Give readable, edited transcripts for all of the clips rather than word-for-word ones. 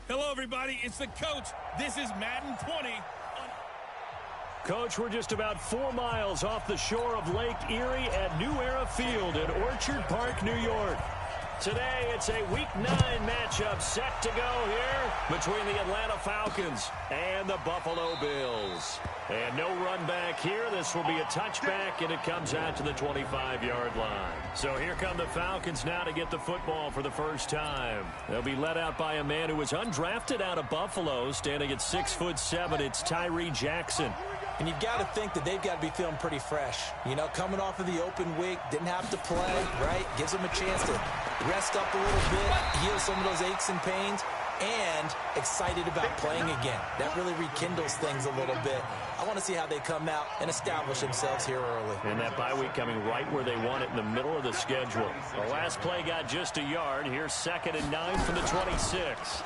Hello, everybody. It's the coach. This is Madden 20. Coach, we're just about 4 miles off the shore of Lake Erie at New Era Field in Orchard Park, New York. Today, it's a Week 9 matchup set to go here between the Atlanta Falcons and the Buffalo Bills. And no run back here. This will be a touchback, and it comes out to the 25-yard line. So here come the Falcons now to get the football for the first time. They'll be led out by a man who was undrafted out of Buffalo, standing at 6'7". It's Tyree Jackson. And you've got to think that they've got to be feeling pretty fresh. You know, coming off of the open week, didn't have to play, right? Gives them a chance to rest up a little bit, heal some of those aches and pains, and excited about playing again. That really rekindles things a little bit. I want to see how they come out and establish themselves here early. And that bye week coming right where they want it in the middle of the schedule. The last play got just a yard. Here's 2nd and 9 from the 26.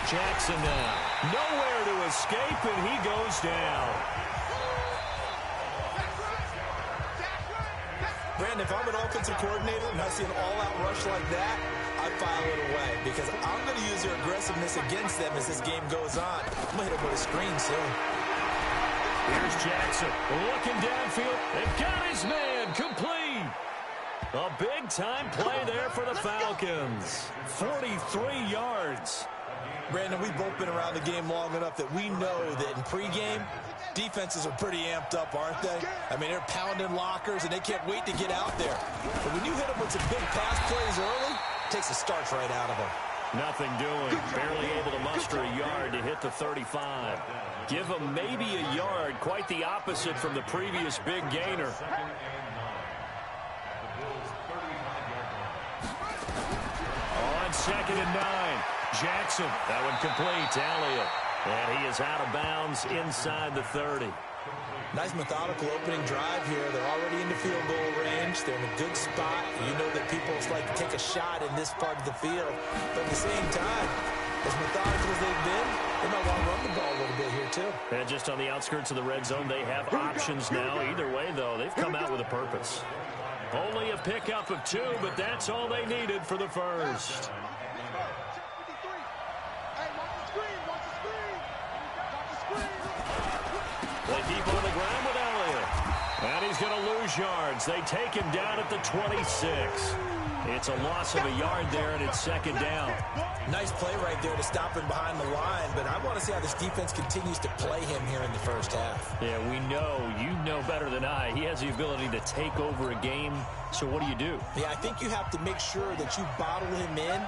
Jackson now. Nowhere to escape, and he goes down. Brandon, if I'm an offensive coordinator and I see an all-out rush like that, I file it away because I'm going to use their aggressiveness against them as this game goes on. I'm going to hit them with a screen soon. Here's Jackson looking downfield and got his man complete. A big-time play there for the Falcons. 43 yards. Brandon, we've both been around the game long enough that we know that in pregame, defenses are pretty amped up, aren't they? I mean, they're pounding lockers, and they can't wait to get out there. But when you hit them with some big pass plays early, it takes the starch right out of them. Nothing doing. Barely able to muster a yard to hit the 35. Give them maybe a yard. Quite the opposite from the previous big gainer. On 2nd and 9. Jackson, that one complete to Elliott. And he is out of bounds inside the 30. Nice methodical opening drive here. They're already in the field goal range. They're in a good spot. You know that people like to take a shot in this part of the field. But at the same time, as methodical as they've been, they might want to run the ball a little bit here too. And just on the outskirts of the red zone, they have options now. Either way, though, they've come out with a purpose. Only a pickup of 2, but that's all they needed for the first. Play deep on the ground with Elliott. And he's going to lose yards. They take him down at the 26. It's a loss of a yard there, and it's 2nd down. Nice play right there to stop him behind the line, but I want to see how this defense continues to play him here in the first half. Yeah, we know. You know better than I. He has the ability to take over a game. So what do? Yeah, I think you have to make sure that you bottle him in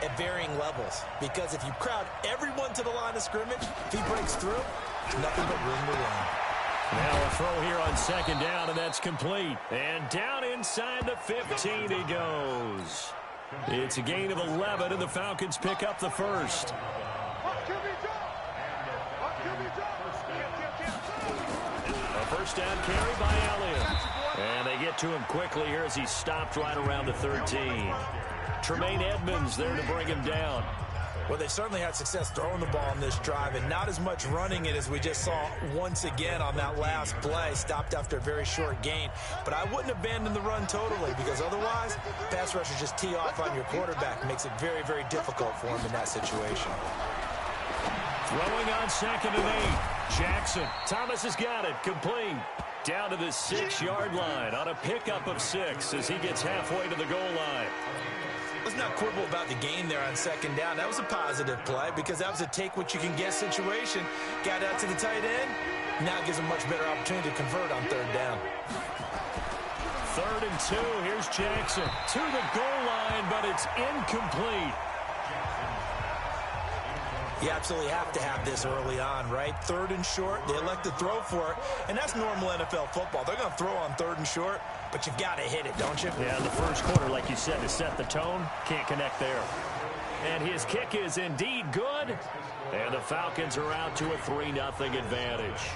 at varying levels. Because if you crowd everyone to the line of scrimmage, if he breaks through, there's nothing but room to run. Now a throw here on 2nd down, and that's complete. And down inside the 15 he goes. It's a gain of 11, and the Falcons pick up the first. A first down carry by Elliott. And they get to him quickly here as he stopped right around the 13. Tremaine Edmonds there to bring him down. Well, they've certainly had success throwing the ball on this drive and not as much running it as we just saw once again on that last play. Stopped after a very short gain. But I wouldn't abandon the run totally because otherwise, pass rushers just tee off on your quarterback. It makes it very, very difficult for him in that situation. Throwing on 2nd and 8. Jackson. Thomas has got it. Complete. Down to the 6-yard line on a pickup of 6 as he gets halfway to the goal line. Let's not quibble about the gain there on 2nd down. That was a positive play because that was a take-what-you-can-get situation. Got out to the tight end. Now it gives him much better opportunity to convert on 3rd down. 3rd and 2. Here's Jackson to the goal line, but it's incomplete. You absolutely have to have this early on, right? 3rd and short. They elect to throw for it, and that's normal NFL football. They're going to throw on 3rd and short, but you've got to hit it, don't you? Yeah, the first quarter, like you said, to set the tone, can't connect there. And his kick is indeed good, and the Falcons are out to a 3-0 advantage.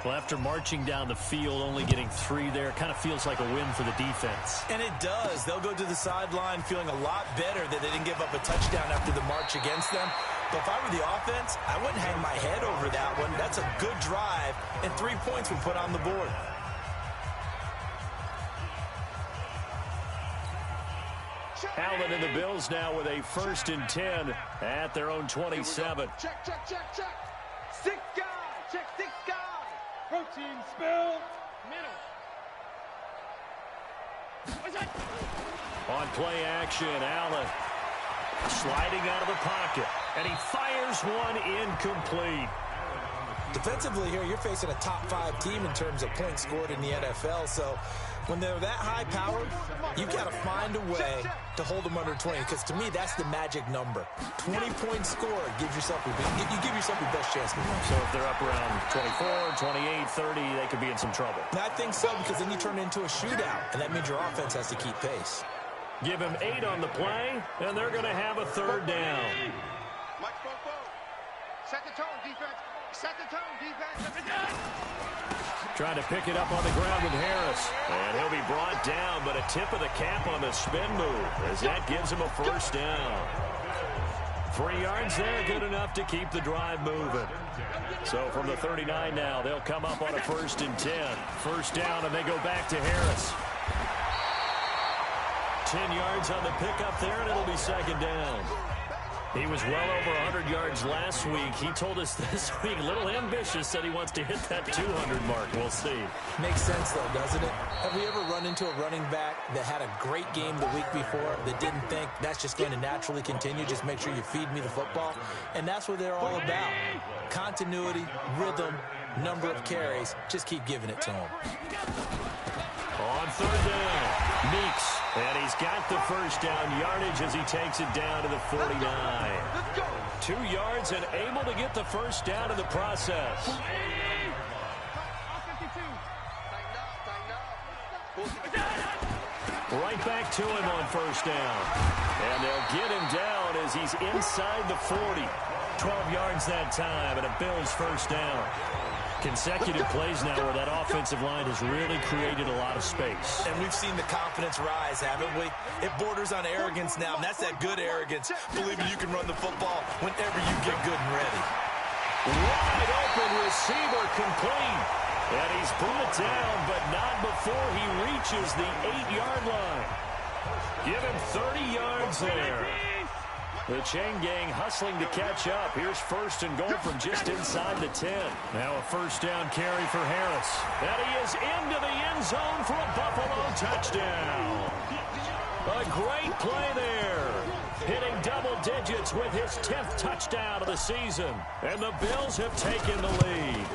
Well, after marching down the field, only getting 3 there, kind of feels like a win for the defense. And it does. They'll go to the sideline feeling a lot better that they didn't give up a touchdown after the march against them. But if I were the offense, I wouldn't hang my head over that one. That's a good drive, and 3 points were put on the board. Check. Allen and the Bills now with a 1st and 10 at their own 27. Check. 6 guys. Check 6 guys. Protein spill. Middle. On play action, Allen sliding out of the pocket, and he fires one incomplete. Defensively here, you're facing a top 5 team in terms of points scored in the NFL, so when they're that high-powered, you've got to find a way to hold them under 20, because to me, that's the magic number. 20 points scored gives yourself you give yourself your best chance to win. So if they're up around 24, 28, 30, they could be in some trouble. I think so, because then you turn it into a shootout, and that means your offense has to keep pace. Give him 8 on the play, and they're going to have a 3rd down. Set the tone, defense. Set the tone, defense. Trying to pick it up on the ground with Harris. And he'll be brought down, but a tip of the cap on the spin move, as that gives him a 1st down. 3 yards there, good enough to keep the drive moving. So from the 39 now, they'll come up on a 1st and 10. 1st down, and they go back to Harris. 10 yards on the pickup there, and it'll be 2nd down. He was well over 100 yards last week. He told us this week, a little ambitious, said he wants to hit that 200 mark. We'll see. Makes sense, though, doesn't it? Have we ever run into a running back that had a great game the week before that didn't think that's just going to naturally continue? Just make sure you feed me the football. And that's what they're all about. Continuity, rhythm, number of carries. Just keep giving it to them. On 3rd down, Meeks. And he's got the 1st down yardage as he takes it down to the 49. 2 yards and able to get the 1st down in the process. Right back to him on 1st down. And they'll get him down as he's inside the 40. 12 yards that time, and a Bills 1st down. Consecutive plays now where that offensive line has really created a lot of space. And we've seen the confidence rise, haven't we? It borders on arrogance now, and that's that good arrogance, believing you can run the football whenever you get good and ready. Wide open receiver complete. And he's brought down, but not before he reaches the 8-yard line. Give him 30 yards there. The chain gang hustling to catch up. Here's 1st and goal from just inside the 10. Now a 1st down carry for Harris. And he is into the end zone for a Buffalo touchdown. A great play there. Hitting double digits with his 10th touchdown of the season. And the Bills have taken the lead.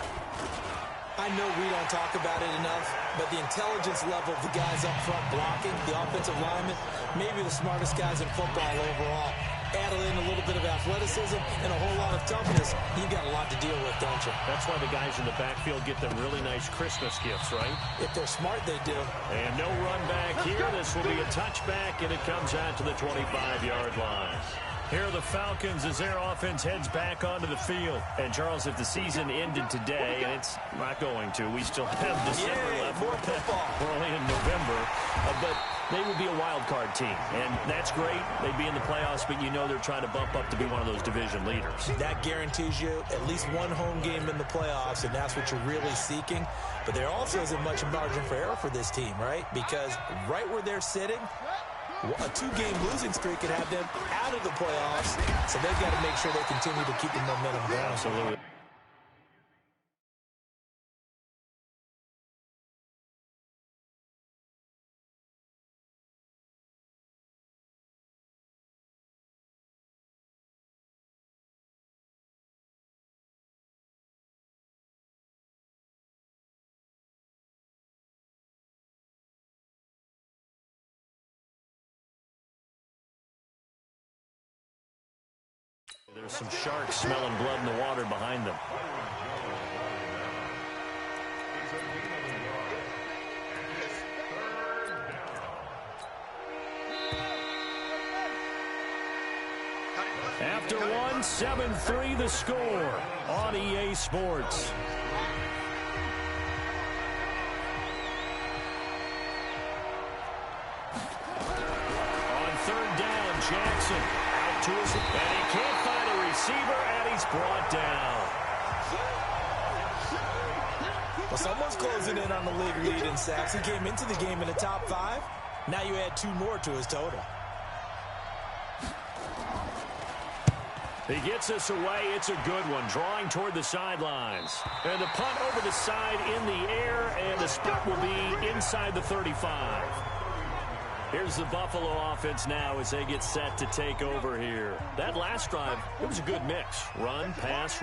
I know we don't talk about it enough, but the intelligence level of the guys up front blocking, the offensive linemen, maybe the smartest guys in football overall. Add in a little bit of athleticism and a whole lot of toughness, you've got a lot to deal with, don't you? That's why the guys in the backfield get them really nice Christmas gifts, right? If they're smart, they do. And no run back here. This will be a touchback, and it comes out to the 25-yard line. Here are the Falcons as their offense heads back onto the field. And, Charles, if the season ended today, and it's not going to, we still have December left. More football. We're only in November. But they would be a wild card team. And that's great. They'd be in the playoffs, but you know they're trying to bump up to be one of those division leaders. That guarantees you at least one home game in the playoffs, and that's what you're really seeking. But there also isn't much margin for error for this team, right? Because right where they're sitting, a 2-game losing streak could have them out of the playoffs, so they've got to make sure they continue to keep the momentum going. Absolutely. There's some sharks smelling blood in the water behind them. After one, 7-3 the score on EA Sports. On 3rd down, Jackson out to his, and he can't find a receiver, and he's brought down. Well, someone's closing in on the league lead in sacks. He came into the game in the top 5. Now you add 2 more to his total. He gets us away. It's a good one, drawing toward the sidelines. And the punt over the side in the air, and the spot will be inside the 35. Here's the Buffalo offense now as they get set to take over here. That last drive, it was a good mix. Run, pass,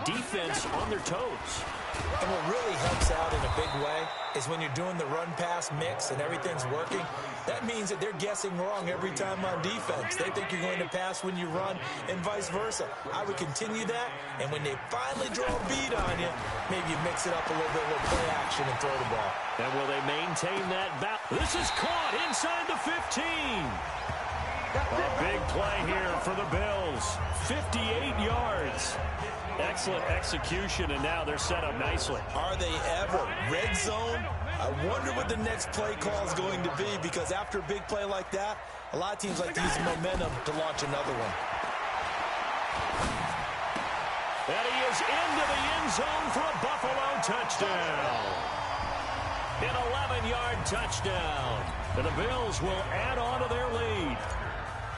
defense on their toes. And what really helps out in a big way is when you're doing the run-pass mix and everything's working, that means that they're guessing wrong every time on defense. They think you're going to pass when you run and vice versa. I would continue that, and when they finally draw a beat on you, maybe you mix it up a little bit with play action and throw the ball. And will they maintain that back? This is caught inside the 15. A big play here for the Bills. 58 yards. Excellent execution, and now they're set up nicely. Are they ever? Red zone? I wonder what the next play call is going to be, because after a big play like that, a lot of teams like to use the momentum to launch another one. And he is into the end zone for a Buffalo touchdown. An 11-yard touchdown. And the Bills will add on to their lead.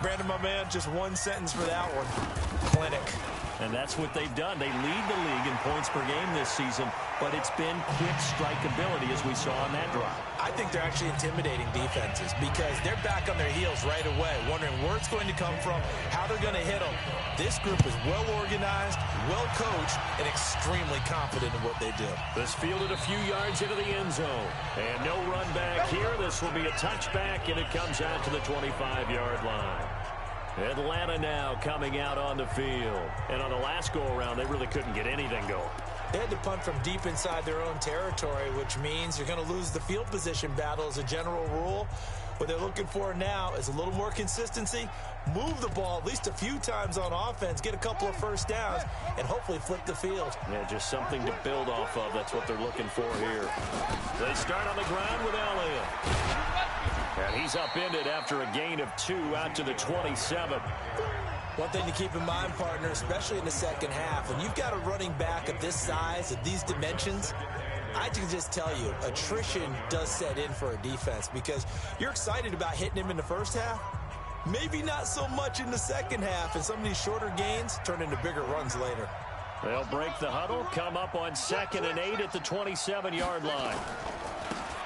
Brandon, my man, just one sentence for that one. Clinic. And that's what they've done. They lead the league in points per game this season, but it's been quick strikeability as we saw on that drive. I think they're actually intimidating defenses because they're back on their heels right away, wondering where it's going to come from, how they're going to hit them. This group is well organized, well coached, and extremely confident in what they do. This fielded a few yards into the end zone. And no run back here. This will be a touchback, and it comes out to the 25-yard line. Atlanta now coming out on the field. And on the last go-around, they really couldn't get anything going. They had to punt from deep inside their own territory, which means you're going to lose the field position battle as a general rule. What they're looking for now is a little more consistency, move the ball at least a few times on offense, get a couple of first downs, and hopefully flip the field. Yeah, just something to build off of. That's what they're looking for here. They start on the ground with Elliott. And he's upended after a gain of 2 out to the 27. One thing to keep in mind, partner, especially in the second half, when you've got a running back of this size, of these dimensions, I can just tell you, attrition does set in for a defense because you're excited about hitting him in the first half. Maybe not so much in the second half, and some of these shorter gains turn into bigger runs later. They'll break the huddle, come up on 2nd and 8 at the 27-yard line.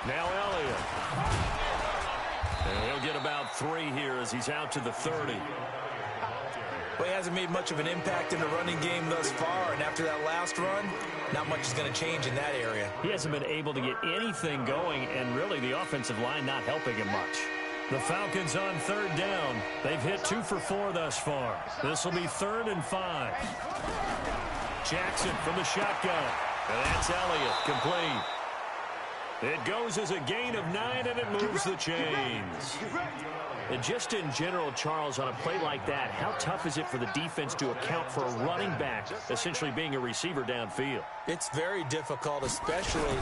Now Elliott. And he'll get about 3 here as he's out to the 30. Well, he hasn't made much of an impact in the running game thus far, and after that last run, not much is going to change in that area. He hasn't been able to get anything going, and really the offensive line not helping him much. The Falcons on 3rd down. They've hit 2 for 4 thus far. This will be 3rd and 5. Jackson from the shotgun. And that's Elliott, complete. It goes as a gain of 9, and it moves the chains. And just in general, Charles, on a play like that, how tough is it for the defense to account for a running back essentially being a receiver downfield? It's very difficult, especially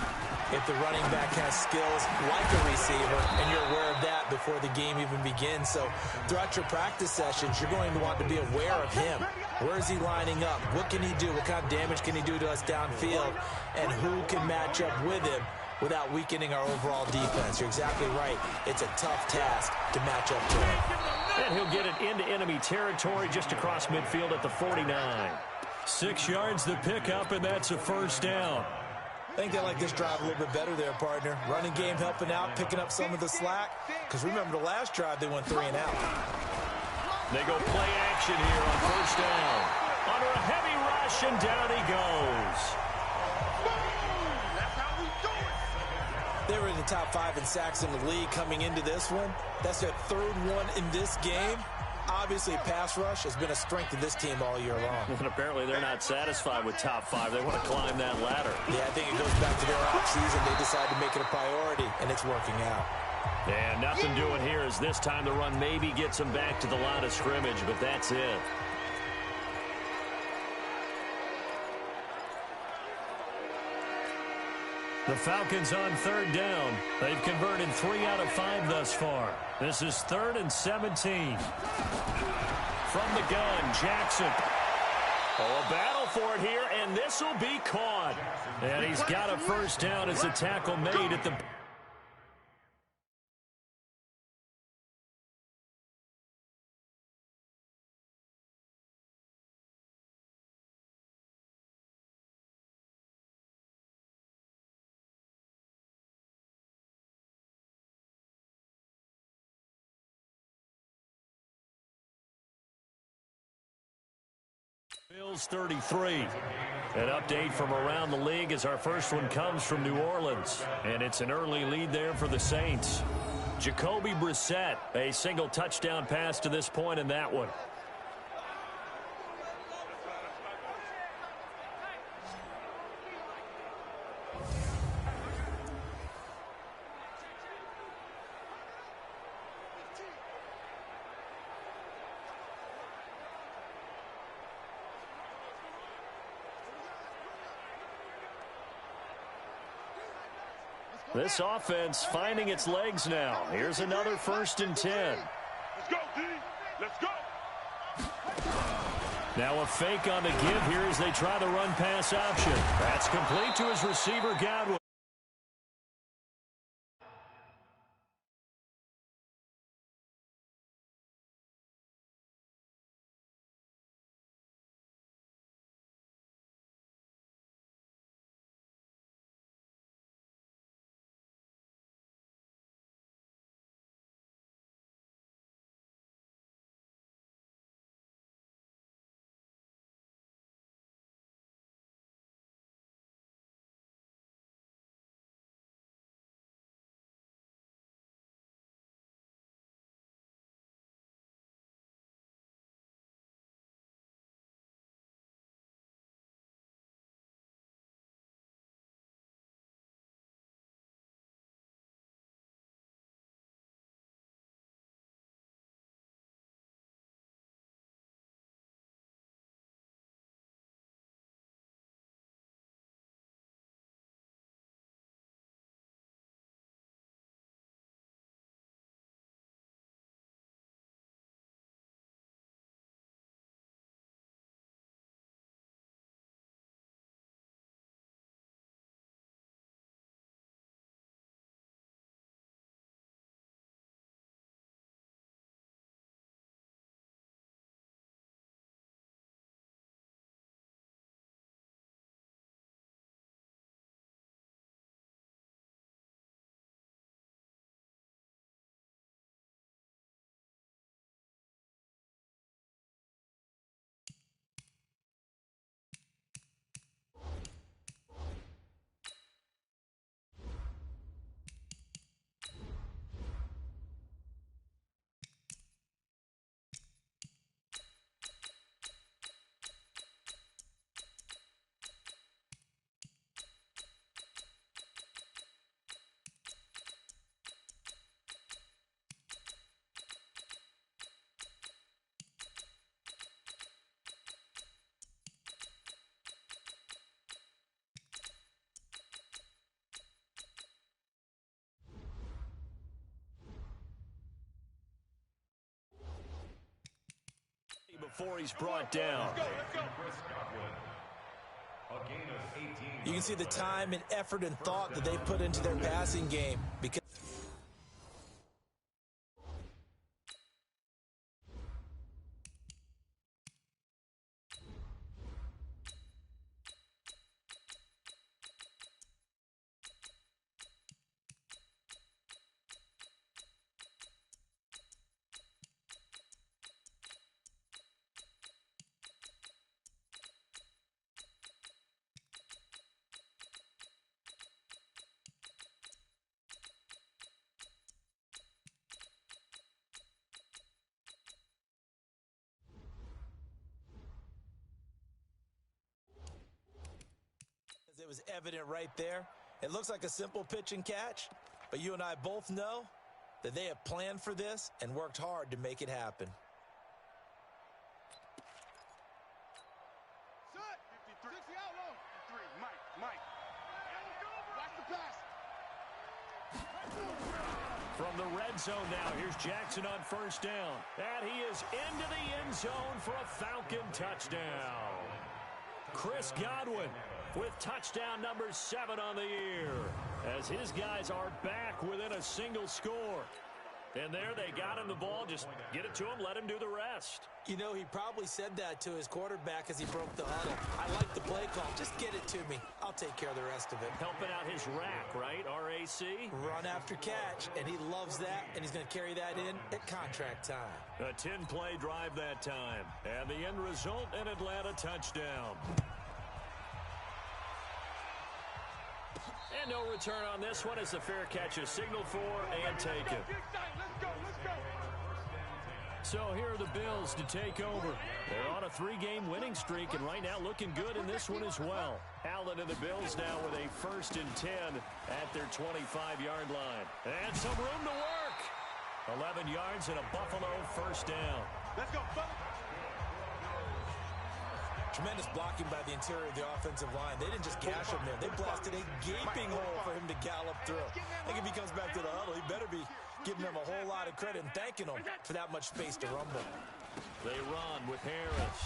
if the running back has skills like a receiver, and you're aware of that before the game even begins. So throughout your practice sessions, you're going to want to be aware of him. Where is he lining up? What can he do? What kind of damage can he do to us downfield? And who can match up with him without weakening our overall defense? You're exactly right. It's a tough task to match up to him. And he'll get it into enemy territory just across midfield at the 49. 6 yards the pickup, and that's a first down. I think they like this drive a little bit better there, partner. Running game helping out, picking up some of the slack. Because remember, the last drive, they went 3 and out. They go play action here on first down. Under a heavy rush, and down he goes. They were in the top 5 in sacks in the league coming into this one. That's their 3rd one in this game. Obviously, pass rush has been a strength of this team all year long. And apparently they're not satisfied with top 5. They want to climb that ladder. Yeah, I think it goes back to their offseason. They decided to make it a priority, and it's working out. And nothing doing here as this time the run maybe gets them back to the line of scrimmage, but that's it. The Falcons on 3rd down. They've converted 3 out of 5 thus far. This is 3rd and 17. From the gun, Jackson. Oh, a battle for it here, and this will be caught. And he's got a first down as the tackle made at the Bills 33. An update from around the league as our first one comes from New Orleans. And it's an early lead there for the Saints. Jacoby Brissett, a single touchdown pass to this point in that one. This offense finding its legs now. Here's another 1st and 10. Let's go, D. Let's go. Now a fake on the give here as they try the run-pass option. That's complete to his receiver, Godwin. Before he's brought down. You can see the time and effort and thought that they put into their passing game. Because it was evident right there. It looks like a simple pitch and catch, but you and I both know that they have planned for this and worked hard to make it happen. Set. 53. 60 out low. 3. Mike. Watch the pass. From the red zone now, here's Jackson on 1st down. And he is into the end zone for a Falcon touchdown. Chris Godwin with touchdown number 7 on the year, as his guys are back within a single score. And there they got him the ball. Just get it to him, let him do the rest. You know, he probably said that to his quarterback as he broke the huddle. I like the play call. Just get it to me. I'll take care of the rest of it. Helping out his rack, right? RAC? Run after catch, and he loves that, and he's going to carry that in at contract time. A 10-play drive that time. And the end result, an Atlanta touchdown. And no return on this one as the fair catch is signaled for and taken. So here are the Bills to take over. They're on a 3-game winning streak, and right now looking good in this one as well. Allen and the Bills now with a 1st and 10 at their 25-yard line. And some room to work. 11 yards and a Buffalo 1st down. Let's go, Tremendous blocking by the interior of the offensive line. They didn't just gash him there. They blasted a gaping hole for him to gallop through. I think if he comes back to the huddle, he better be giving them a whole lot of credit and thanking them for that much space to rumble. They run with Harris.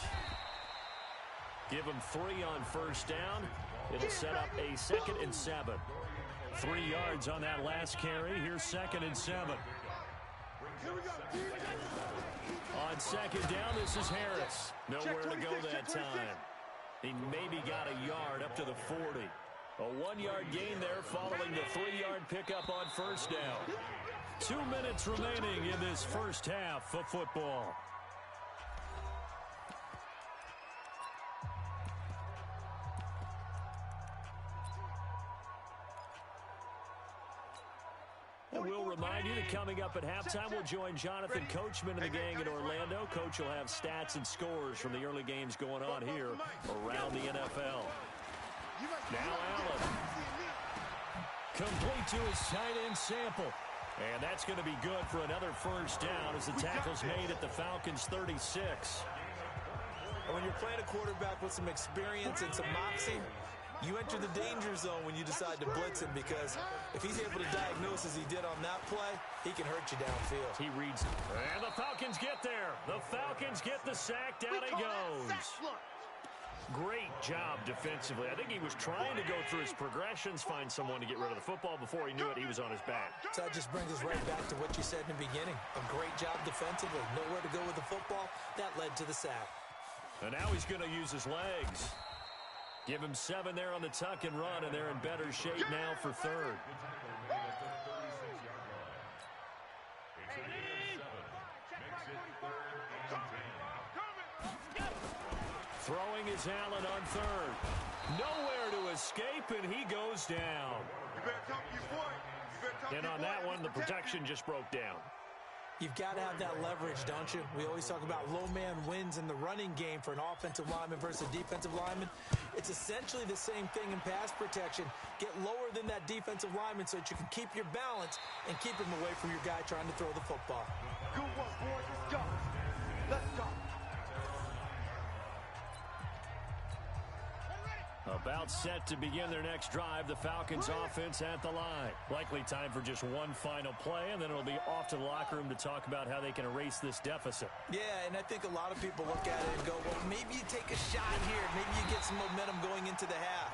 Give him 3 on 1st down. It'll set up a 2nd and 7. 3 yards on that last carry. Here's 2nd and 7. On 2nd down, this is Harris. Nowhere to go that time. He maybe got a yard up to the 40. A 1-yard gain there following the 3-yard pickup on 1st down. 2 minutes remaining in this first half of football. And we'll remind you that coming up at halftime, we'll join Jonathan Coachman and the gang in Orlando. Coach will have stats and scores from the early games going on here around the NFL. Now Allen. Complete to his tight end Sample. And that's going to be good for another 1st down as the tackle's made at the Falcons' 36. When you're playing a quarterback with some experience and some moxie, you enter the danger zone when you decide to blitz him, because if he's able to diagnose as he did on that play, he can hurt you downfield. He reads it. And the Falcons get there. The Falcons get the sack. Down he goes. Great job defensively. I think he was trying to go through his progressions, find someone to get rid of the football. Before he knew it, he was on his back. So that just brings us right back to what you said in the beginning. A great job defensively. Nowhere to go with the football. That led to the sack. And now he's going to use his legs. Give him 7 there on the tuck and run, and they're in better shape now for 3rd. Throwing is Allen on 3rd. Nowhere to escape, and he goes down. And on that one, the protection just broke down. You've got to have that leverage, don't you? We always talk about low man wins in the running game for an offensive lineman versus a defensive lineman. It's essentially the same thing in pass protection. Get lower than that defensive lineman so that you can keep your balance and keep him away from your guy trying to throw the football. Good work, boys. Let's go. Let's go. About set to begin their next drive, the Falcons offense at the line. Likely time for just one final play, and then it'll be off to the locker room to talk about how they can erase this deficit. Yeah, and I think a lot of people look at it and go, well, maybe you take a shot here. Maybe you get some momentum going into the half.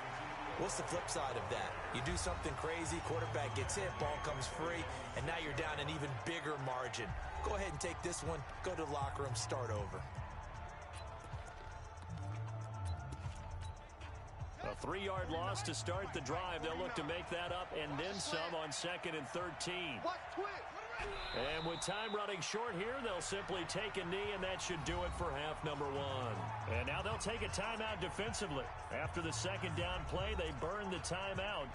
What's the flip side of that? You do something crazy, quarterback gets hit, ball comes free, and now you're down an even bigger margin. Go ahead and take this one, go to the locker room, start over. A 3-yard loss to start the drive. They'll look to make that up and then some on 2nd and 13. And with time running short here, they'll simply take a knee, and that should do it for half number 1. And now they'll take a timeout defensively. After the 2nd down play, they burn the timeout,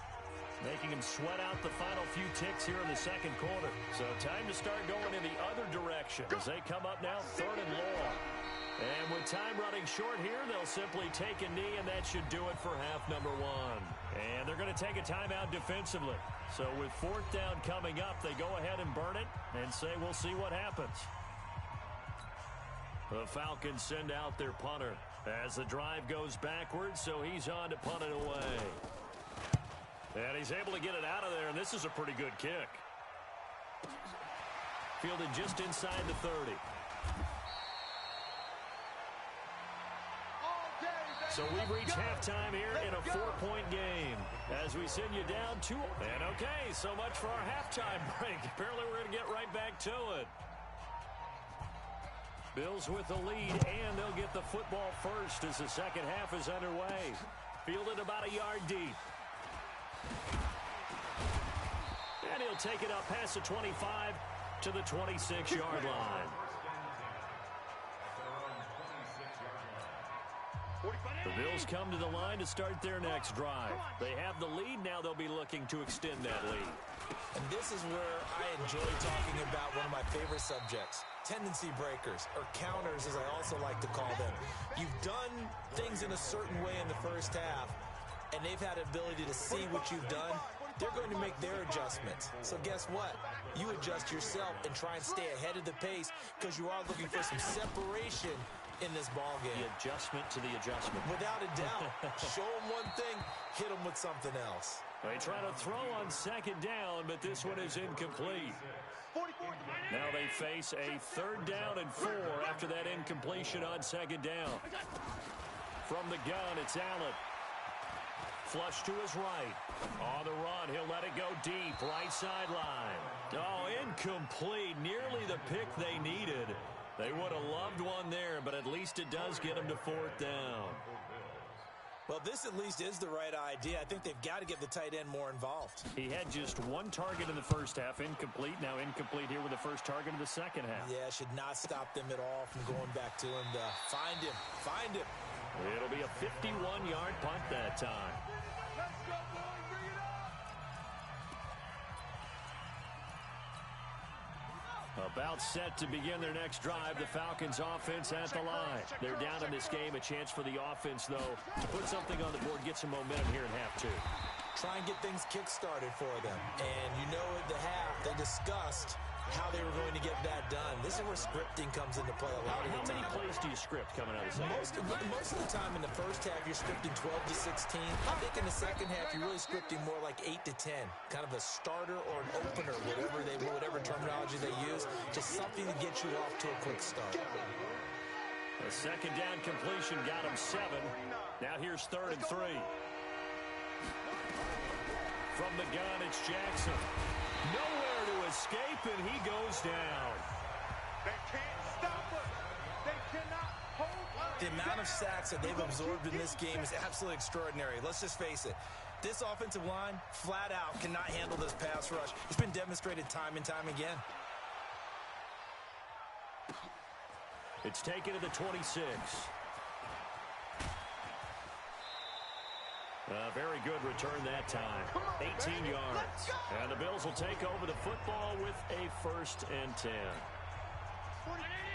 making them sweat out the final few ticks here in the 2nd quarter. So time to start going in the other direction as they come up now 3rd and long. And with time running short here, they'll simply take a knee, and that should do it for half number 1. And they're going to take a timeout defensively. So with 4th down coming up, they go ahead and burn it and say, we'll see what happens. The Falcons send out their punter as the drive goes backwards, so he's on to punt it away. And he's able to get it out of there, and this is a pretty good kick. Fielded just inside the 30. So we've reached halftime here in a 4-point game as we send you down 2. And okay, so much for our halftime break. Apparently we're going to get right back to it. Bills with the lead, and they'll get the football first as the second half is underway. Fielded about a yard deep. And he'll take it up past the 25 to the 26-yard line. The Bills come to the line to start their next drive. They have the lead. Now they'll be looking to extend that lead. And this is where I enjoy talking about one of my favorite subjects, tendency breakers, or counters as I also like to call them. You've done things in a certain way in the first half, and they've had the ability to see what you've done. They're going to make their adjustments. So guess what? You adjust yourself and try and stay ahead of the pace because you are looking for some separation in this ball game. The adjustment to the adjustment. Without a doubt. Show them one thing, hit them with something else. They try to throw on second down, but this one is incomplete. Now they face a 3rd down and 4 after that incompletion on second down. From the gun, it's Allen. Flush to his right. On the run, he'll let it go deep. Right sideline. Oh, incomplete. Nearly the pick they needed. They would have loved one there, but at least it does get them to 4th down. Well, this at least is the right idea. I think they've got to get the tight end more involved. He had just 1 target in the first half. Incomplete. Now incomplete here with the first target of the second half. Yeah, should not stop them at all from going back to him to find him. Find him. It'll be a 51-yard punt that time. Let's go, boys. Bring it up. About set to begin their next drive, the Falcons offense at the line. They're down in this game. A chance for the offense, though, to put something on the board, get some momentum here in half 2. Try and get things kick-started for them. And you know at the half, they discussed how they were going to get that done. This is where scripting comes into play a lot of the time. How many plays do you script coming out of the second half? Most of the time in the first half, you're scripting 12 to 16. I think in the second half, you're really scripting more like 8 to 10. Kind of a starter or an opener, whatever terminology they use. Just something to get you off to a quick start. The second down completion got him 7. Now here's 3rd and 3. From the gun, it's Jackson. Nowhere to escape, and he goes down. They can't stop us. They cannot hold us. The amount of sacks that they've absorbed in this game is absolutely extraordinary. Let's just face it. This offensive line, flat out, cannot handle this pass rush. It's been demonstrated time and time again. It's taken to the 26. A very good return that time. 18 yards. And the Bills will take over the football with a 1st and 10.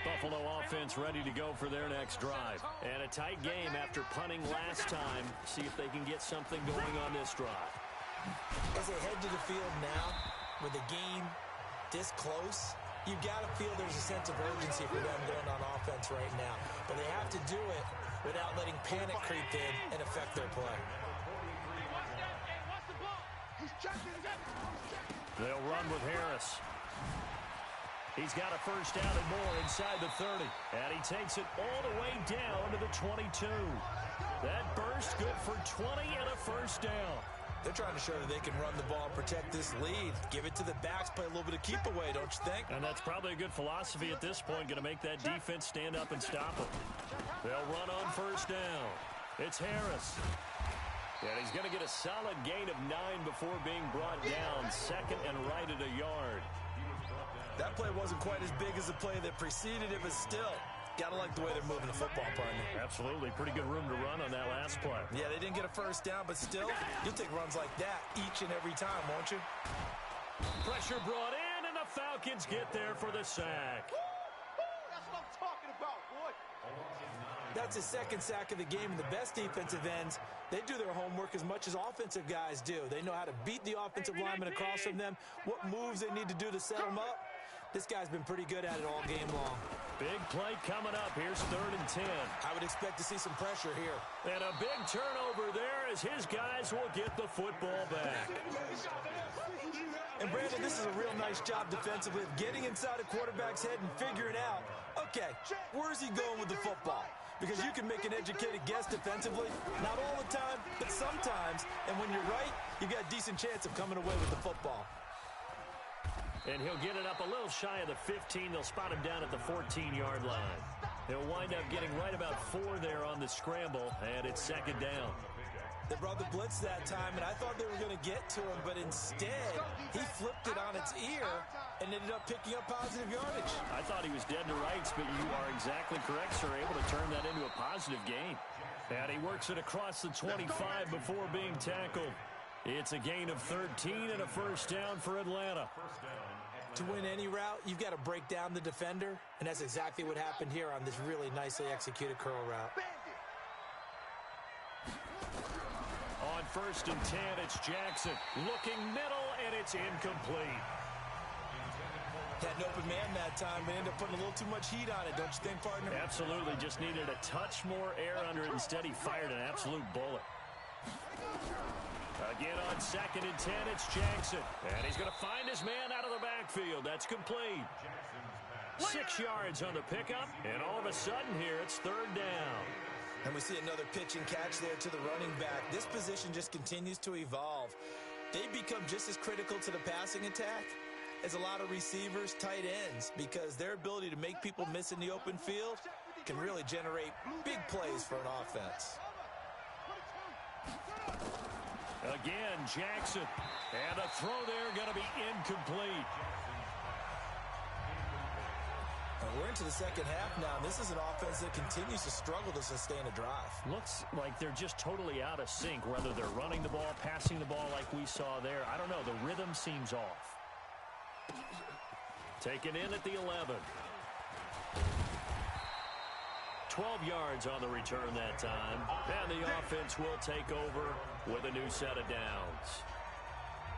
Buffalo offense ready to go for their next drive. And a tight game after punting last time. See if they can get something going on this drive. As they head to the field now, with the game this close, you've got to feel there's a sense of urgency for them going on offense right now. But they have to do it without letting panic creep in and affect their play. They'll run with Harris. He's got a 1st down and more inside the 30. And he takes it all the way down to the 22. That burst good for 20 and a 1st down. They're trying to show that they can run the ball and protect this lead. Give it to the backs, play a little bit of keep away, don't you think? And that's probably a good philosophy at this point, going to make that defense stand up and stop them. They'll run on 1st down. It's Harris. And he's going to get a solid gain of 9 before being brought down. 2nd and right at a yard. That play wasn't quite as big as the play that preceded it, but still, got to like the way they're moving the football, partner. Absolutely. Pretty good room to run on that last play. Yeah, they didn't get a 1st down, but still, you'll take runs like that each and every time, won't you? Pressure brought in, and the Falcons get there for the sack. That's what I'm talking about, boy. That's his 2nd sack of the game, and the best defensive ends, they do their homework as much as offensive guys do. They know how to beat the offensive lineman across from them, what moves they need to do to set them up. This guy's been pretty good at it all game long. Big play coming up. Here's 3rd and 10. I would expect to see some pressure here. And a big turnover there as his guys will get the football back. And Brandon, this is a real nice job defensively of getting inside a quarterback's head and figuring out, okay, where's he going with the football? because you can make an educated guess defensively. Not all the time, but sometimes. And when you're right, you've got a decent chance of coming away with the football. And he'll get it up a little shy of the 15. They'll spot him down at the 14-yard line. He'll wind up getting right about 4 there on the scramble, and it's second down. They brought the blitz that time, and I thought they were going to get to him, but instead, he flipped it on its ear and ended up picking up positive yardage. I thought he was dead to rights, but you are exactly correct, sir. Able to turn that into a positive gain. And he works it across the 25 before being tackled. It's a gain of 13 and a first down for Atlanta. To win any route, you've got to break down the defender, and that's exactly what happened here on this really nicely executed curl route. On 1st and 10, it's Jackson. Looking middle, and it's incomplete. Had an open man that time, but ended up putting a little too much heat on it, don't you think, partner? Absolutely. Just needed a touch more air under it. Instead, he fired an absolute bullet. Again on 2nd and 10, it's Jackson. And he's going to find his man out of the backfield. That's complete. 6 yards on the pickup, and all of a sudden here, it's 3rd down. And we see another pitch and catch there to the running back. This position just continues to evolve. They become just as critical to the passing attack as a lot of receivers, tight ends, because their ability to make people miss in the open field can really generate big plays for an offense. Again, Jackson. And a throw there going to be incomplete. And we're into the second half now. This is an offense that continues to struggle to sustain a drive. Looks like they're just totally out of sync, whether they're running the ball, passing the ball like we saw there. I don't know. The rhythm seems off. Taken in at the 11. 12 yards on the return that time. And the offense will take over with a new set of downs.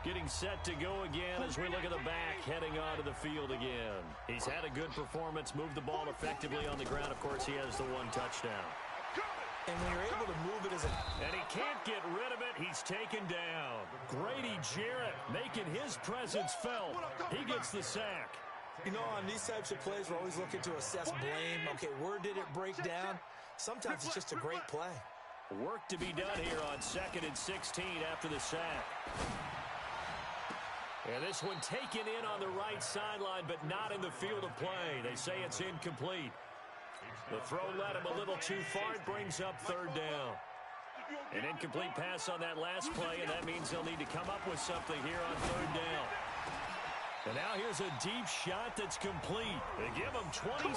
Getting set to go again as we look at the back heading onto the field again. He's had a good performance, moved the ball effectively on the ground. Of course, he has the 1 touchdown. And when you're able to move it as a... And he can't get rid of it. He's taken down. Grady Jarrett making his presence felt. He gets the sack. You know, on these types of plays, we're always looking to assess blame. Okay, where did it break down? Sometimes it's just a great play. Work to be done here on 2nd and 16 after the sack. And this one taken in on the right sideline, but not in the field of play. They say it's incomplete. The throw led him a little too far. It brings up 3rd down. An incomplete pass on that last play, and that means they'll need to come up with something here on 3rd down. And now here's a deep shot that's complete. They give him 27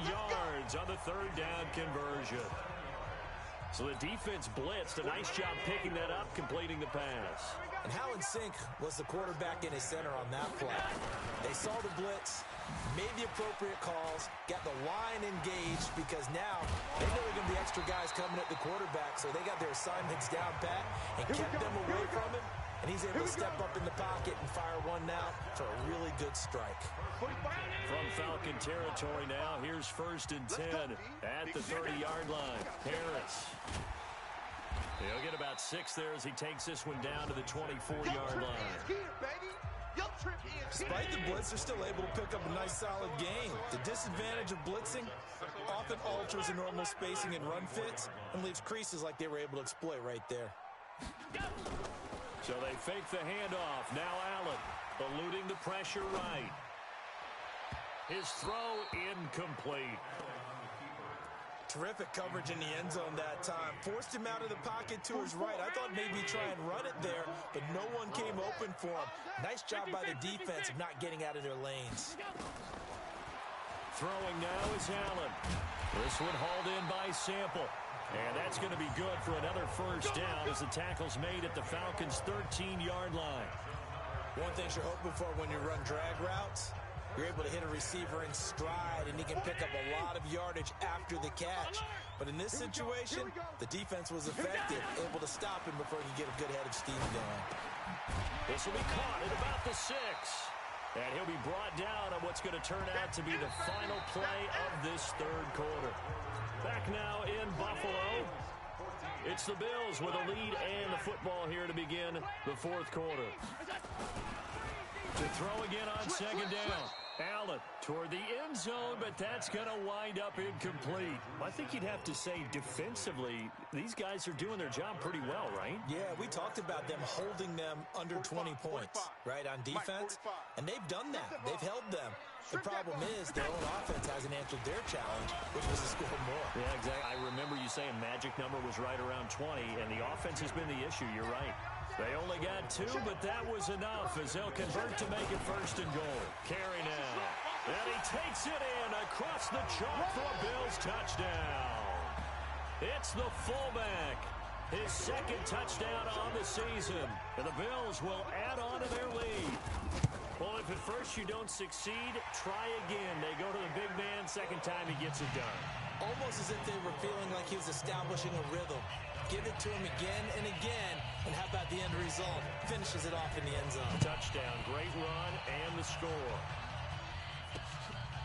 yards on the 3rd down conversion. So the defense blitzed. A nice job picking that up, completing the pass. And how in sync was the quarterback in his center on that play? They saw the blitz, made the appropriate calls, got the line engaged, because now they know there are going to be extra guys coming at the quarterback, so they got their assignments down pat and kept them away from him. And he's able to step up in the pocket and fire one now for a really good strike. From Falcon territory now, here's 1st and 10 at the 30-yard line. Harris. He'll get about 6 there as he takes this one down to the 24-yard line. Despite the blitz, they're still able to pick up a nice solid gain. The disadvantage of blitzing often alters the normal spacing and run fits and leaves creases like they were able to exploit right there. So they fake the handoff. Now Allen eluding the pressure right. His throw incomplete. Terrific coverage in the end zone that time. Forced him out of the pocket to his right. I thought maybe try and run it there, but no one came open for him. Nice job by the defense of not getting out of their lanes. Throwing now is Allen. This one hauled in by Sample. And that's going to be good for another first down as the tackle's made at the Falcons' 13-yard line. One thing you're hoping for when you run drag routes, you're able to hit a receiver in stride, and he can pick up a lot of yardage after the catch. But in this situation, the defense was effective, able to stop him before he could get a good head of steam going. This will be caught at about the 6. And he'll be brought down on what's going to turn out to be the final play of this 3rd quarter. Back now in Buffalo. It's the Bills with a lead and the football here to begin the 4th quarter. To throw again on 2nd down. Allen toward the end zone, but that's going to wind up incomplete. I think you'd have to say defensively, these guys are doing their job pretty well, right? Yeah, we talked about them holding them under 20 points, right, on defense. And they've done that. They've held them. The problem is their own offense hasn't answered their challenge, which was to score more. Yeah, exactly. I remember you saying magic number was right around 20, and the offense has been the issue. You're right. They only got 2, but that was enough as they'll convert to make it 1st and goal. Carry now. And he takes it in across the chalk for a Bills touchdown. It's the fullback. His 2nd touchdown on the season. And the Bills will add on to their lead. Well, if at first you don't succeed, try again. They go to the big man. 2nd time he gets it done. Almost as if they were feeling like he was establishing a rhythm. Give it to him again and again, and how about the end result? Finishes it off in the end zone. Touchdown, great run, and the score.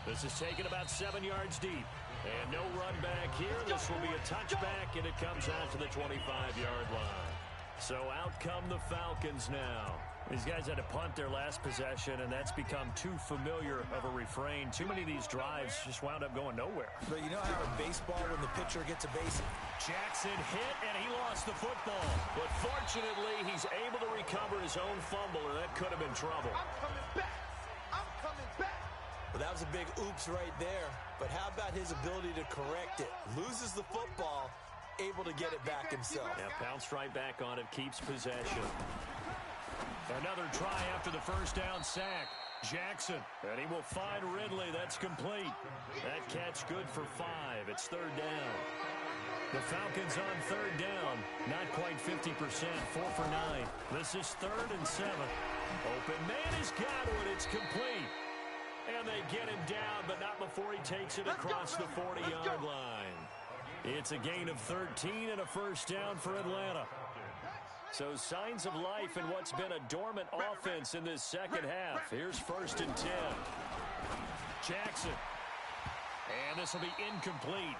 This is taken about 7 yards deep. And no run back here. This will be a touchback, and it comes out to the 25-yard line. So out come the Falcons now. These guys had to punt their last possession, and that's become too familiar of a refrain. Too many of these drives just wound up going nowhere. But you know how in baseball, when the pitcher gets a base, Jackson hit, and he lost the football. But fortunately, he's able to recover his own fumble, or that could have been trouble. I'm coming back. I'm coming back. well, that was a big oops right there. But how about his ability to correct it? Loses the football, able to get it back himself. Yeah, pounced right back on it, keeps possession. Another try after the 1st down sack. Jackson, and he will find Ridley. That's complete. That catch good for 5. It's 3rd down. The Falcons on 3rd down. Not quite 50%, 4 for 9. This is 3rd and 7. Open man is Godwin. It's complete. And they get him down, but not before he takes it across the 40-yard line. It's a gain of 13 and a 1st down for Atlanta. So signs of life in what's been a dormant offense in this 2nd half. Here's 1st and 10. Jackson. And this will be incomplete.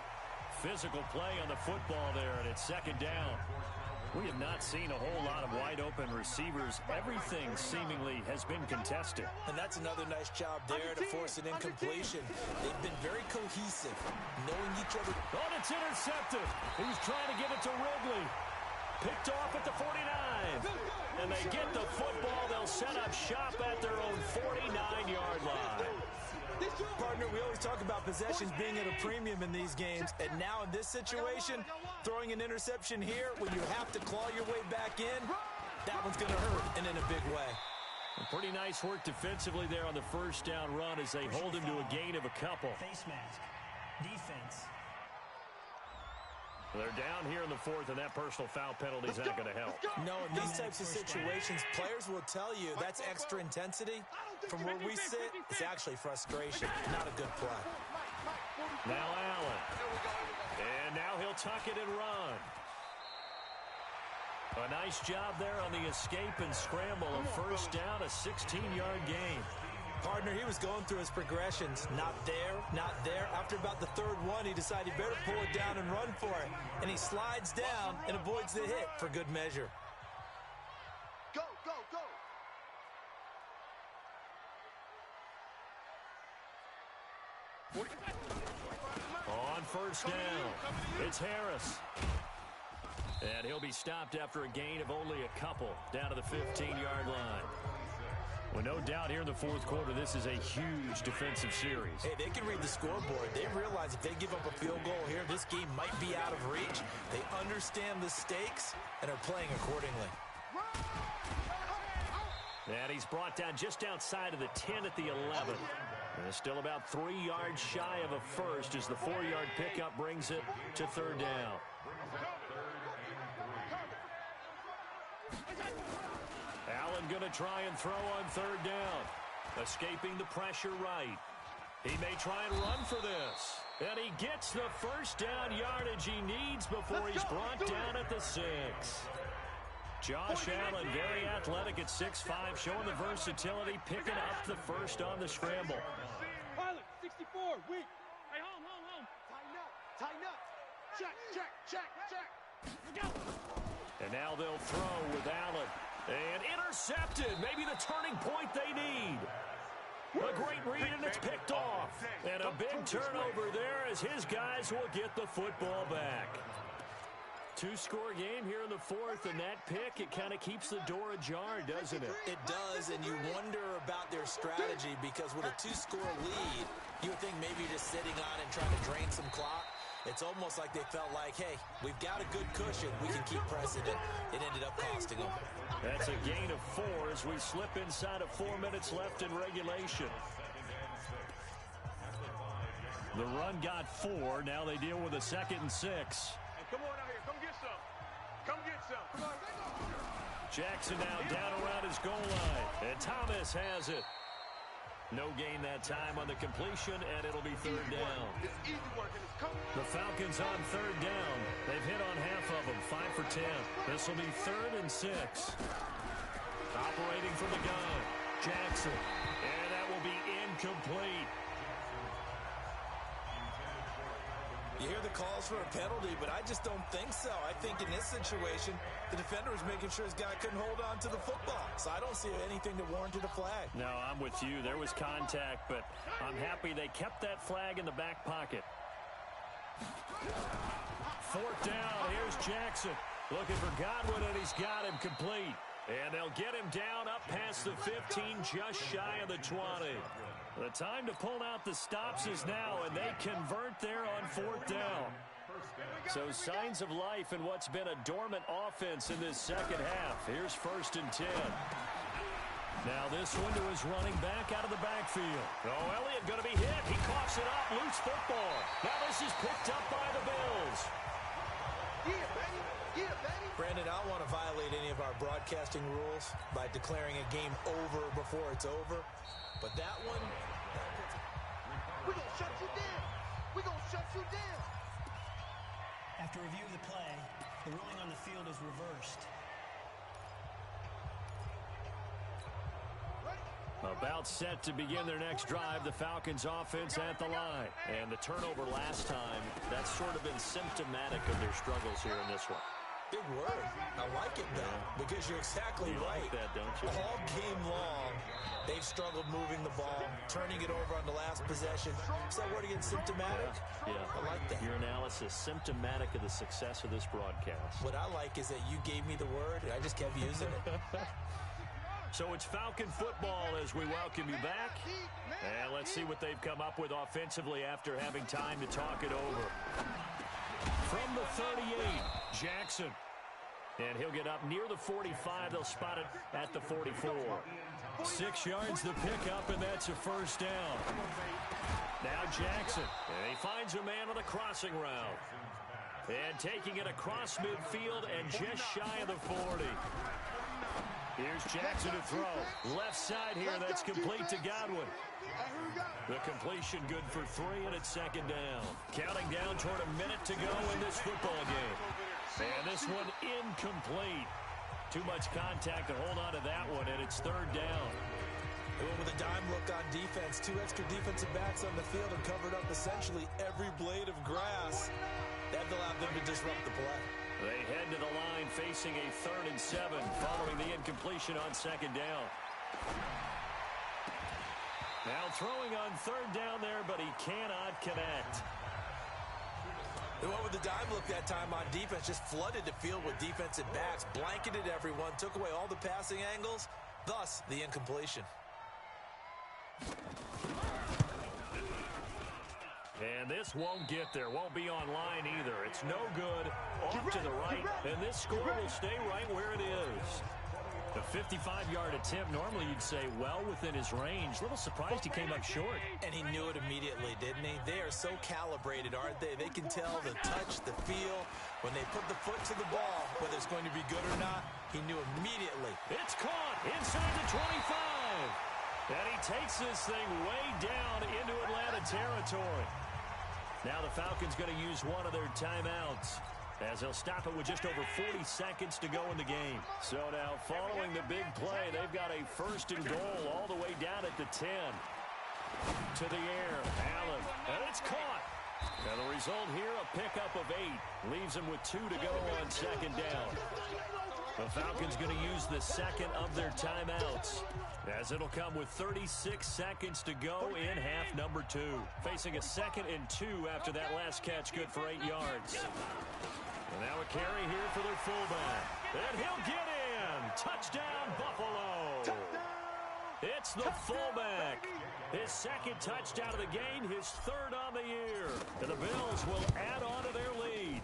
Physical play on the football there, and it's 2nd down. We have not seen a whole lot of wide-open receivers. Everything seemingly has been contested. And that's another nice job there to force an incompletion. They've been very cohesive, knowing each other. Oh, it's intercepted. He's trying to get it to Ridley. Picked off at the 49. And they get the football. They'll set up shop at their own 49-yard line. Partner, we always talk about possessions being at a premium in these games. And now in this situation, throwing an interception here when you have to claw your way back in, that one's going to hurt, and in a big way. Pretty nice work defensively there on the 1st down run as they hold him to a gain of a couple. Face mask. Defense. They're down here in the 4th, and that personal foul penalty is not going to help. No, in these types of situations, players will tell you that's extra intensity. From where we sit, it's actually frustration, not a good play. Now Allen. And now he'll tuck it and run. A nice job there on the escape and scramble. A 1st down, a 16-yard gain. Partner, he was going through his progressions. Not there, not there. After about the 3rd one, he decided he better pull it down and run for it. And he slides down and avoids the hit for good measure. Go, go, go. On 1st down, it's Harris. And he'll be stopped after a gain of only a couple down to the 15-yard line. Well, no doubt here in the 4th quarter, this is a huge defensive series. Hey, they can read the scoreboard. They realize if they give up a field goal here, this game might be out of reach. They understand the stakes and are playing accordingly. And he's brought down just outside of the 10 at the 11. And still about 3 yards shy of a first as the 4-yard pickup brings it to 3rd down. Allen going to try and throw on 3rd down. Escaping the pressure right. He may try and run for this. And he gets the 1st down yardage he needs before he's brought down at the 6. Josh Allen, very athletic at 6'5", showing the versatility, picking up the 1st on the scramble. Pilot, 64, weak. Hey, home. Tighten up. Check. And now they'll throw with Allen. And intercepted. Maybe the turning point they need. A great read, and it's picked off. And a big turnover there as his guys will get the football back. Two-score game here in the fourth, and that pick, it kind of keeps the door ajar, doesn't it? It does, and you wonder about their strategy because with a two-score lead, you would think maybe just sitting on and trying to drain some clock. It's almost like they felt like, hey, we've got a good cushion. We can keep pressing it. It ended up costing them. That's a gain of 4 as we slip inside of 4 minutes left in regulation. The run got 4. Now they deal with a 2nd and 6. Hey, come on out here. Come get some. Come get some. Come on. Jackson now down around his goal line. And Thomas has it. No gain that time on the completion, and it'll be 3rd down. It's easy work, and it's coming. The Falcons on 3rd down. They've hit on half of them, 5 for 10. This will be 3rd and 6. Operating from the gun, Jackson. And that will be incomplete. You hear the calls for a penalty, but I just don't think so. I think in this situation, the defender was making sure his guy couldn't hold on to the football. So I don't see anything that warranted a flag. No, I'm with you. There was contact, but I'm happy they kept that flag in the back pocket. 4th down. Here's Jackson. Looking for Godwin, and he's got him complete. And they'll get him down up past the 15, just shy of the 20. The time to pull out the stops is now, and they convert there on 4th down. So signs of life in what's been a dormant offense in this second half. Here's 1st and 10. Now this one to his running back out of the backfield. Oh, Elliott going to be hit. He coughs it up. Loose football. Now this is picked up by the Bills. Yeah, baby. Yeah, baby. Brandon, I don't want to violate any of our broadcasting rules by declaring a game over before it's over. But that one... We're going to shut you down. We're going to shut you down. After review of the play, the ruling on the field is reversed. About set to begin their next drive, the Falcons offense at the line. And the turnover last time, that's sort of been symptomatic of their struggles here in this one. Big word. I like it, though, because you're exactly right. Like that, don't you? All game long, they've struggled moving the ball, turning it over on the last possession. Is that word again, symptomatic? Yeah. I like that. Your analysis, symptomatic of the success of this broadcast. What I like is that you gave me the word, and I just kept using it. So it's Falcon football as we welcome you back. And let's see what they've come up with offensively after having time to talk it over. From the 38, Jackson. And he'll get up near the 45. They'll spot it at the 44. 6 yards the pickup, and that's a 1st down. Now Jackson. And he finds a man on the crossing route. And taking it across midfield and just shy of the 40. Here's Jackson to throw. Left side here, that's complete to Godwin. The completion good for 3, and it's 2nd down. Counting down toward a minute to go in this football game. And this one incomplete. Too much contact to hold on to that one, and it's 3rd down. They went with a dime look on defense. 2 extra defensive backs on the field and covered up essentially every blade of grass. That allowed them to disrupt the play. They head to the line facing a 3rd and 7 following the incompletion on 2nd down. Now throwing on 3rd down there, but he cannot connect. They went with the dime look that time on defense, just flooded the field with defensive backs, blanketed everyone, took away all the passing angles, thus the incompletion. And this won't get there, won't be online either. It's no good, off to the right, and this score will stay right where it is. The 55-yard attempt, normally you'd say well within his range. A little surprised he came up short. And he knew it immediately, didn't he? They are so calibrated, aren't they? They can tell the touch, the feel. When they put the foot to the ball, whether it's going to be good or not, he knew immediately. It's caught inside the 25. And he takes this thing way down into Atlanta territory. Now the Falcons going to use one of their timeouts, as they'll stop it with just over 40 seconds to go in the game. So now following the big play, they've got a 1st and goal all the way down at the 10. To the air, Allen, and it's caught. Now the result here, a pickup of 8. Leaves him with 2 to go on 2nd down. The Falcons going to use the second of their timeouts, as it'll come with 36 seconds to go in half number 2. Facing a 2nd and 2 after that last catch, good for 8 yards. And now a carry here for their fullback. And he'll get in. Touchdown, Buffalo. It's the fullback. His 2nd touchdown of the game, his 3rd on the year. And the Bills will add on to their lead.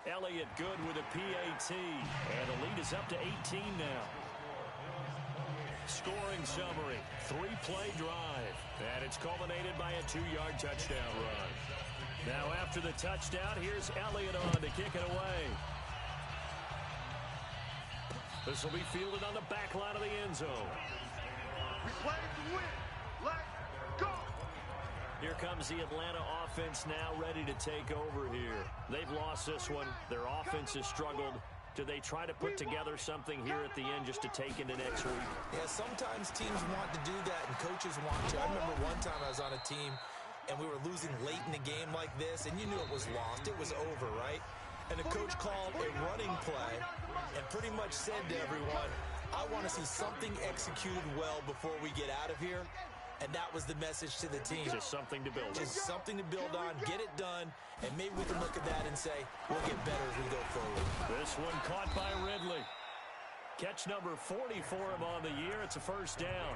Elliott good with a PAT. And the lead is up to 18 now. Scoring summary, 3-play drive. And it's culminated by a 2-yard touchdown run. Now after the touchdown, here's Elliott on to kick it away. This will be fielded on the back line of the end zone. We play to win. Let's go. Here comes the Atlanta offense now ready to take over here. They've lost this one. Their offense has struggled. Do they try to put together something here at the end just to take into next week? Yeah, sometimes teams want to do that and coaches want to. I remember one time I was on a team and we were losing late in the game like this, and you knew it was lost. It was over, right? And the coach called a running play and pretty much said to everyone, I want to see something executed well before we get out of here. And that was the message to the team. Just something to build on. Just something to build on, get it done, and maybe we can look at that and say, we'll get better as we go forward. This one caught by Ridley. Catch number 40 for him on the year. It's a 1st down.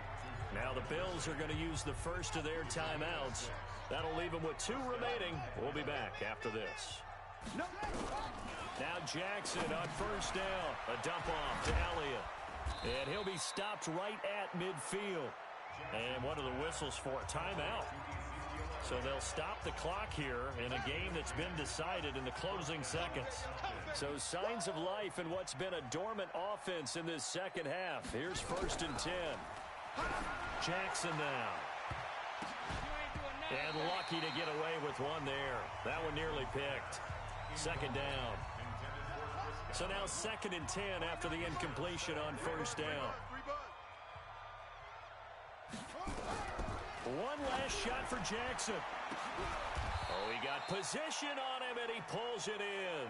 Now the Bills are going to use the first of their timeouts. That'll leave them with 2 remaining. We'll be back after this. Now Jackson on 1st down. A dump off to Elliott. And he'll be stopped right at midfield. And one of the whistles for a timeout. So they'll stop the clock here in a game that's been decided in the closing seconds. So signs of life in what's been a dormant offense in this second half. Here's 1st and 10. Jackson now. And lucky to get away with one there. That one nearly picked. 2nd down. So now 2nd and 10 after the incompletion on 1st down. One last shot for Jackson. Oh, he got position on him, and he pulls it in.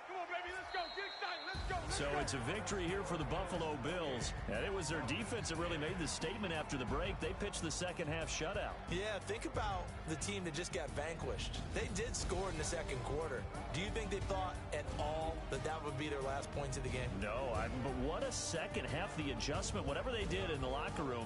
Come on, baby, let's go. Get excited. Let's go. So it's a victory here for the Buffalo Bills. And it was their defense that really made the statement after the break. They pitched the second half shutout. Yeah, think about the team that just got vanquished. They did score in the 2nd quarter. Do you think they thought at all that that would be their last points of the game? No, but what a second half, the adjustment, whatever they did in the locker room,